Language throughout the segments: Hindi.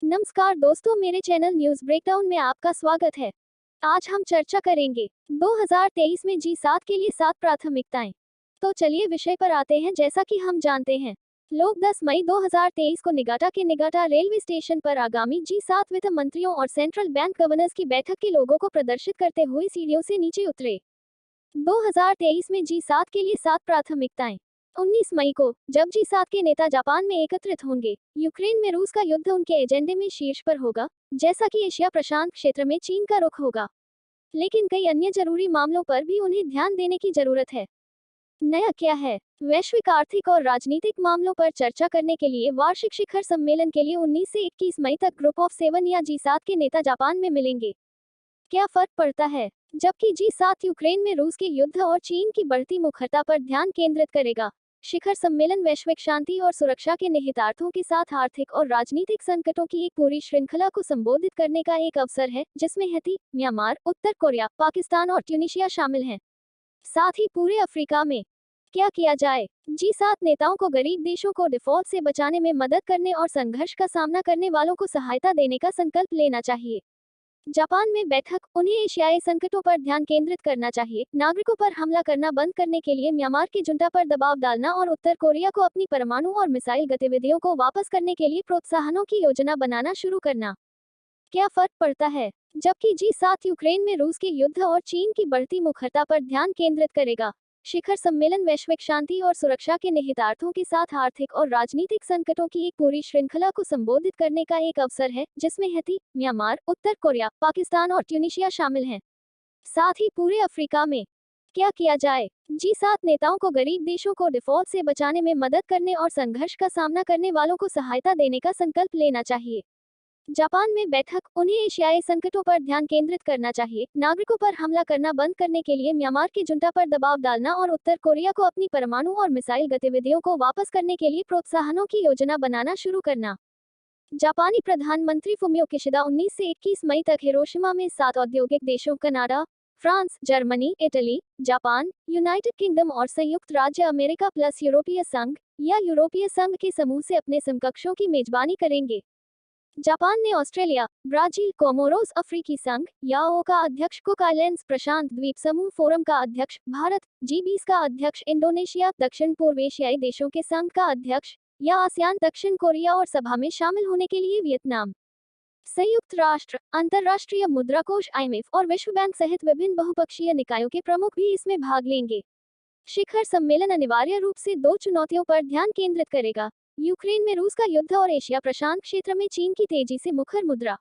नमस्कार दोस्तों, मेरे चैनल न्यूज ब्रेकडाउन में आपका स्वागत है। आज हम चर्चा करेंगे 2023 में जी7 के लिए 7 प्राथमिकताएं। तो चलिए विषय पर आते हैं। जैसा कि हम जानते हैं, लोग 10 मई 2023 को निगाटा के निगाटा रेलवे स्टेशन पर आगामी जी7 वित्त मंत्रियों और सेंट्रल बैंक गवर्नर्स की बैठक के लोगों को प्रदर्शित करते हुए सीढ़ियों से नीचे उतरे। 2023 में जी7 के लिए 7 प्राथमिकताएं। 19 मई को जब जी7 के नेता जापान में एकत्रित होंगे, यूक्रेन में रूस का युद्ध उनके एजेंडे में शीर्ष पर होगा, जैसा कि एशिया प्रशांत क्षेत्र में चीन का रुख होगा। लेकिन कई अन्य जरूरी मामलों पर भी उन्हें ध्यान देने की जरूरत है। नया क्या है? वैश्विक आर्थिक और राजनीतिक मामलों पर चर्चा करने के लिए वार्षिक शिखर सम्मेलन के लिए 19 से 21 मई तक ग्रुप ऑफ 7 या जी7 के नेता जापान में मिलेंगे। क्या फर्क पड़ता है? जबकि जी7 यूक्रेन में रूस के युद्ध और चीन की बढ़ती मुखरता पर ध्यान केंद्रित करेगा, शिखर सम्मेलन वैश्विक शांति और सुरक्षा के निहितार्थों के साथ आर्थिक और राजनीतिक संकटों की एक पूरी श्रृंखला को संबोधित करने का एक अवसर है, जिसमें हैती, म्यांमार, उत्तर कोरिया, पाकिस्तान और ट्यूनीशिया शामिल हैं। साथ ही पूरे अफ्रीका में क्या किया जाए? जी7 नेताओं को गरीब देशों को डिफॉल्ट से बचाने में मदद करने और संघर्ष का सामना करने वालों को सहायता देने का संकल्प लेना चाहिए। जापान में बैठक, उन्हें एशियाई संकटों पर ध्यान केंद्रित करना चाहिए, नागरिकों पर हमला करना बंद करने के लिए म्यांमार की जुंटा पर दबाव डालना और उत्तर कोरिया को अपनी परमाणु और मिसाइल गतिविधियों को वापस करने के लिए प्रोत्साहनों की योजना बनाना शुरू करना। क्या फर्क पड़ता है? जबकि जी7 यूक्रेन में रूस के युद्ध और चीन की बढ़ती मुखरता पर ध्यान केंद्रित करेगा, शिखर सम्मेलन वैश्विक शांति और सुरक्षा के निहितार्थों के साथ आर्थिक और राजनीतिक संकटों की एक पूरी श्रृंखला को संबोधित करने का एक अवसर है, जिसमें हैती, म्यांमार, उत्तर कोरिया, पाकिस्तान और ट्यूनीशिया शामिल हैं। साथ ही पूरे अफ्रीका में क्या किया जाए? जी7 नेताओं को गरीब देशों को डिफॉल्ट से बचाने में मदद करने और संघर्ष का सामना करने वालों को सहायता देने का संकल्प लेना चाहिए। जापान में बैठक, उन्हें एशियाई संकटों पर ध्यान केंद्रित करना चाहिए, नागरिकों पर हमला करना बंद करने के लिए म्यांमार की जुंटा पर दबाव डालना और उत्तर कोरिया को अपनी परमाणु और मिसाइल गतिविधियों को वापस करने के लिए प्रोत्साहनों की योजना बनाना शुरू करना। जापानी प्रधानमंत्री फुमियो किशिदा 19 से 21 मई तक हिरोशिमा में 7 औद्योगिक देशों Canada, France, Germany, Italy, Japan, United kingdom और संयुक्त राज्य अमेरिका प्लस यूरोपीय संघ या यूरोपीय संघ के समूह से अपने समकक्षों की मेजबानी करेंगे। जापान ने ऑस्ट्रेलिया, ब्राजील, कोमोरोस अफ्रीकी संघ याओ का अध्यक्ष, कुक आइलैंड्स प्रशांत द्वीप समूह फोरम का अध्यक्ष, भारत जी20 का अध्यक्ष, इंडोनेशिया, दक्षिण पूर्व एशियाई देशों के संघ का अध्यक्ष या आसियान, दक्षिण कोरिया और सभा में शामिल होने के लिए वियतनाम। संयुक्त राष्ट्र, अंतर्राष्ट्रीय मुद्रा कोष IMF और विश्व बैंक सहित विभिन्न बहुपक्षीय निकायों के प्रमुख भी इसमें भाग लेंगे। शिखर सम्मेलन अनिवार्य रूप से 2 चुनौतियों पर ध्यान केंद्रित करेगा, यूक्रेन में रूस का युद्ध और एशिया प्रशांत क्षेत्र में चीन की तेजी से मुखर मुद्रा।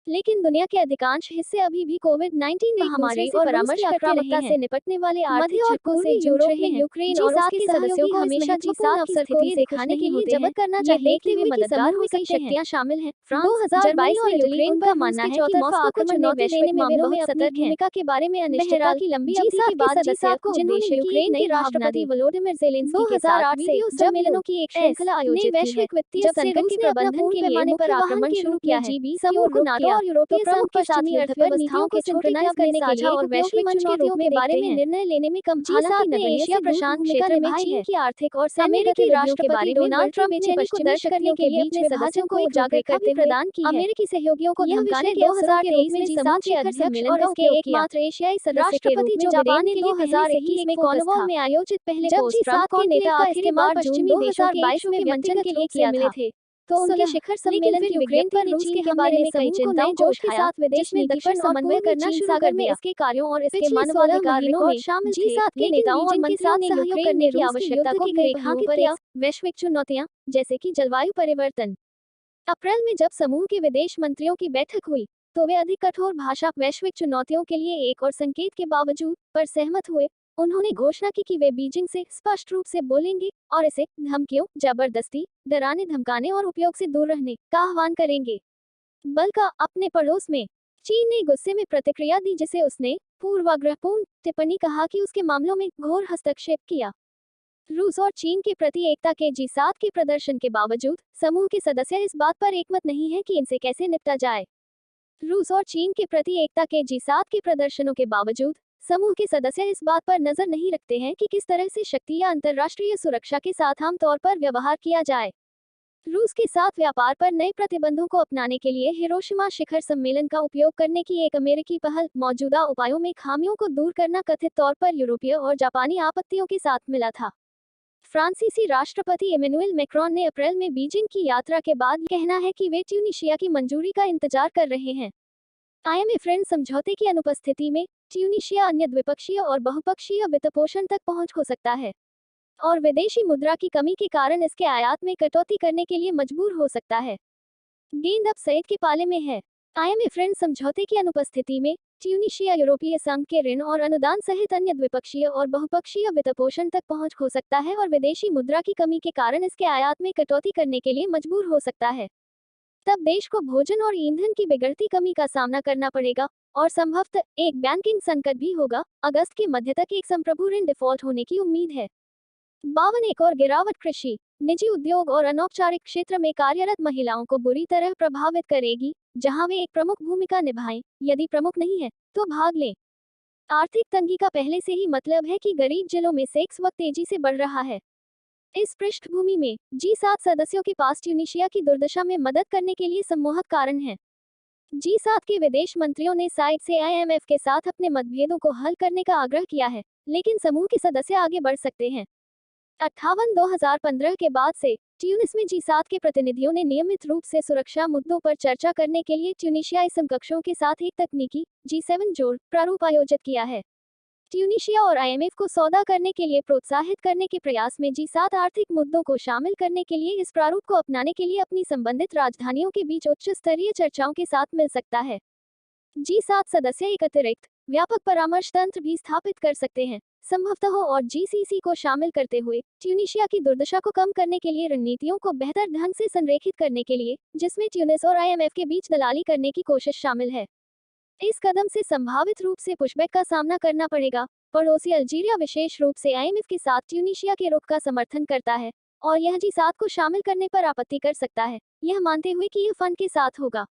लेकिन दुनिया के अधिकांश हिस्से अभी भी कोविड-19 महामारी और परामर्श आक्रामकता से निपटने वाले आर्थिक झटकों से जूझ रहे हैं। यूक्रेन और उसके सदस्यों को हमेशा जी7 अवसर स्थिति दिखाने के लिए जब्त करना चाहिए कि वे मददगार हो कई शक्तियां शामिल हैं। फ्रांस, 2022 और यूक्रेन का मानना है कि मॉस्को को चुनौती देने में वे बहुत सतर्क हैं। भूमिका के बारे में अनिश्चितता की लंबी अवधि के बाद जी7 को जिन्होंने यूक्रेन के राष्ट्रपति वोलोडिमिर जेलेंस्की के साथ वीडियो सम्मेलनों की एक श्रृंखला आयोजित की है, जब से रूस ने प्रबंधन के पैमाने पर आक्रमण शुरू किया है। जी20 को नाटो और यूरोपीय संघ के साथ अर्थव्यवस्थाओं को सिंक्रनाइज करने के लिए और वैश्विक चुनौतियों के बारे में निर्णय लेने में कम जी7 ने एशिया प्रशांत क्षेत्र में चीन की आर्थिक और सैन्य गतिविधियों के बारे में डोनाल्ड ट्रंप ने पश्चिमी शक्तियों के बीच में सदस्यों को जागरूक करते प्रदान की है। अमेरिकी सहयोगियों को धमकाने के 2023 में जी7 के अध्यक्ष और इसके एकमात्र एशियाई सदस्य के रूप में जापान ने 2021 में कॉर्नवॉल में आयोजित पहले जी7 के नेता आखिरी बार पश्चिमी 2022 में मंचन के लिए किया मिले थे। तो उनके शिखर सम्मेलन की यूक्रेन पर रूस के बारे में कई चिंताओं जोश के साथ विदेश नीति पर समन्वय करना शुरू कर दिया। इसके कार्यों और इसके मानवाधिकारों में शामिल जी7 के नेताओं और मंत्रियों ने यूक्रेन करने की आवश्यकता को रेखांकित किया। वैश्विक चुनौतियां, जैसे कि जलवायु परिवर्तन। अप्रैल में जब समूह के विदेश मंत्रियों की बैठक हुई, तो वे अधिक कठोर भाषा वैश्विक चुनौतियों के लिए एक और संकेत के बावजूद पर सहमत हुए। उन्होंने घोषणा की कि वे बीजिंग से स्पष्ट रूप से बोलेंगे और इसे धमकियों, जबरदस्ती, डराने धमकाने और उपयोग से दूर रहने का आह्वान करेंगे। बल्कि अपने पड़ोस में चीन ने गुस्से में प्रतिक्रिया दी, जिसे उसने पूर्वाग्रहपूर्ण टिप्पणी कहा कि उसके मामलों में घोर हस्तक्षेप किया। रूस और चीन के प्रति एकता के जी7 के प्रदर्शन के बावजूद समूह के सदस्य इस बात पर एकमत नहीं है कि इनसे कैसे निपटा जाए। रूस और चीन के प्रति एकता के जी7 के प्रदर्शनों के बावजूद समूह के सदस्य इस बात पर नजर नहीं रखते हैं कि किस तरह से शक्ति या अंतर्राष्ट्रीय सुरक्षा के साथ आम तौर पर व्यवहार किया जाए। रूस के साथ व्यापार पर नए प्रतिबंधों को अपनाने के लिए हिरोशिमा शिखर सम्मेलन का उपयोग करने की एक अमेरिकी पहल मौजूदा उपायों में खामियों को दूर करना कथित तौर पर यूरोपीय और जापानी आपत्तियों के साथ मिला था। फ्रांसीसी राष्ट्रपति इमैनुअल मैक्रोन ने अप्रैल में बीजिंग की यात्रा के बाद कहना है कि वे ट्यूनीशिया की मंजूरी का इंतजार कर रहे हैं। IMF ऋण समझौते की अनुपस्थिति में ट्यूनीशिया अन्य द्विपक्षीय और बहुपक्षीय वित्तपोषण तक पहुंच हो सकता है और विदेशी मुद्रा की कमी के कारण इसके आयात में कटौती करने के लिए मजबूर हो सकता है। गेंद अब सईद के पाले में है। IMF ऋण समझौते की अनुपस्थिति में ट्यूनीशिया यूरोपीय संघ के ऋण और अनुदान सहित अन्य द्विपक्षीय और बहुपक्षीय वित्तपोषण तक पहुंच हो सकता है और विदेशी मुद्रा की कमी के कारण इसके आयात में कटौती करने के लिए मजबूर हो सकता है। तब देश को भोजन और ईंधन की बिगड़ती कमी का सामना करना पड़ेगा और संभवतः एक बैंकिंग संकट भी होगा। अगस्त के मध्य तक एक संप्रभु ऋण डिफॉल्ट होने की उम्मीद है। 52 एक और गिरावट कृषि, निजी उद्योग और अनौपचारिक क्षेत्र में कार्यरत महिलाओं को बुरी तरह प्रभावित करेगी, जहां वे एक प्रमुख भूमिका निभाएं, यदि प्रमुख नहीं है तो भाग लें। आर्थिक तंगी का पहले से ही मतलब है कि गरीब जिलों में सेक्स वक्त तेजी से बढ़ रहा है। इस पृष्ठभूमि में G7 सदस्यों के पास ट्यूनीशिया की दुर्दशा में मदद करने के लिए सम्मोहक कारण है। G7 के विदेश मंत्रियों ने साइड से IMF के साथ अपने मतभेदों को हल करने का आग्रह किया है, लेकिन समूह के सदस्य आगे बढ़ सकते हैं। 2015 के बाद से ट्यूनिस में G7 के प्रतिनिधियों ने नियमित रूप से सुरक्षा मुद्दों पर चर्चा करने के लिए ट्यूनीशियाई समकक्षों के साथ एक तकनीकी G7 जोड़ प्रारूप आयोजित किया है। ट्यूनीशिया और IMF को सौदा करने के लिए प्रोत्साहित करने के प्रयास में G7 आर्थिक मुद्दों को शामिल करने के लिए इस प्रारूप को अपनाने के लिए अपनी संबंधित राजधानियों के बीच उच्च स्तरीय चर्चाओं के साथ मिल सकता है। G7 सदस्य एक अतिरिक्त व्यापक परामर्श तंत्र भी स्थापित कर सकते हैं, संभवतः और GCC को शामिल करते हुए ट्यूनीशिया की दुर्दशा को कम करने के लिए रणनीतियों को बेहतर ढंग से संरेखित करने के लिए, जिसमें ट्यूनिस और IMF के बीच दलाली करने की कोशिश शामिल है। इस कदम से संभावित रूप से पुशबैक का सामना करना पड़ेगा। पड़ोसी अल्जीरिया विशेष रूप से IMF के साथ ट्यूनीशिया के रुख का समर्थन करता है और यह G7 को शामिल करने पर आपत्ति कर सकता है, यह मानते हुए कि यह फंड के साथ होगा।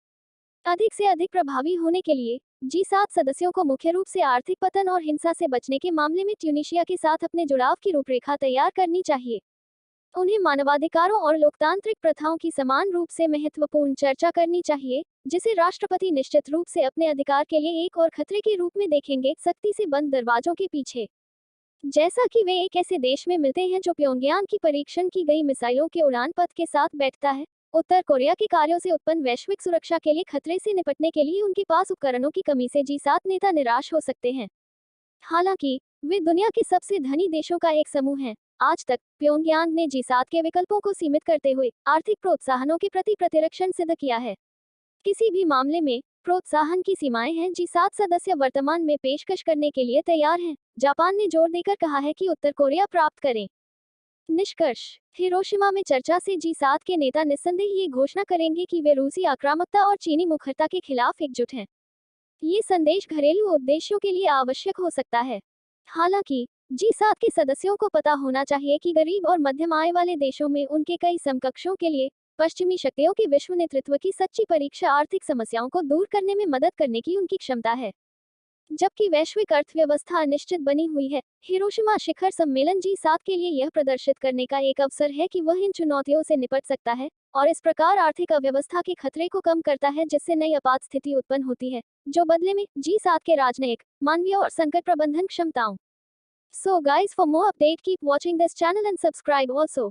अधिक से अधिक प्रभावी होने के लिए G7 सदस्यों को मुख्य रूप से आर्थिक पतन और हिंसा से बचने के मामले में ट्यूनीशिया के साथ अपने जुड़ाव की रूपरेखा तैयार करनी चाहिए। उन्हें मानवाधिकारों और लोकतांत्रिक प्रथाओं की समान रूप से महत्वपूर्ण चर्चा करनी चाहिए, जिसे राष्ट्रपति निश्चित रूप से अपने अधिकार के लिए एक और खतरे के रूप में देखेंगे, सख्ती से बंद दरवाजों के पीछे। जैसा कि वे एक ऐसे देश में मिलते हैं जो प्योंगयांग की परीक्षण की गई मिसाइलों के उड़ान पथ के साथ बैठता है। उत्तर कोरिया के कार्यों से उत्पन्न वैश्विक सुरक्षा के लिए खतरे से निपटने के लिए उनके पास उपकरणों की कमी से G7 नेता निराश हो सकते हैं। हालांकि वे दुनिया के सबसे धनी देशों का एक समूह हैं। आज तक प्योंगयांग ने G7 के विकल्पों को सीमित करते हुए आर्थिक प्रोत्साहनों के प्रति प्रतिरक्षण सिद्ध किया है। किसी भी मामले में प्रोत्साहन की सीमाएं हैं। G7 सदस्य वर्तमान में पेशकश करने के लिए तैयार हैं। जापान ने जोर देकर कहा है कि उत्तर कोरिया प्राप्त करें। निष्कर्ष, हिरोशिमा में चर्चा से G7 के नेता निस्संदेह ये घोषणा करेंगे कि वे रूसी आक्रामकता और चीनी मुखरता के खिलाफ एकजुट हैं। ये संदेश घरेलू उद्देश्यों के लिए आवश्यक हो सकता है। हालांकि G7 के सदस्यों को पता होना चाहिए कि गरीब और मध्यम आय वाले देशों में उनके कई समकक्षों के लिए पश्चिमी शक्तियों के विश्व नेतृत्व की सच्ची परीक्षा आर्थिक समस्याओं को दूर करने में मदद करने की उनकी क्षमता है। जबकि वैश्विक अर्थव्यवस्था अनिश्चित बनी हुई है, हिरोशिमा शिखर सम्मेलन G7 के लिए यह प्रदर्शित करने का एक अवसर है कि वह इन चुनौतियों से निपट सकता है और इस प्रकार आर्थिक अव्यवस्था के खतरे को कम करता है, जिससे नई आपात स्थिति उत्पन्न होती है, जो बदले में G7 के राजनयिक, मानवीय और संकट प्रबंधन क्षमताओं। So guys, for more update keep watching this channel and subscribe also.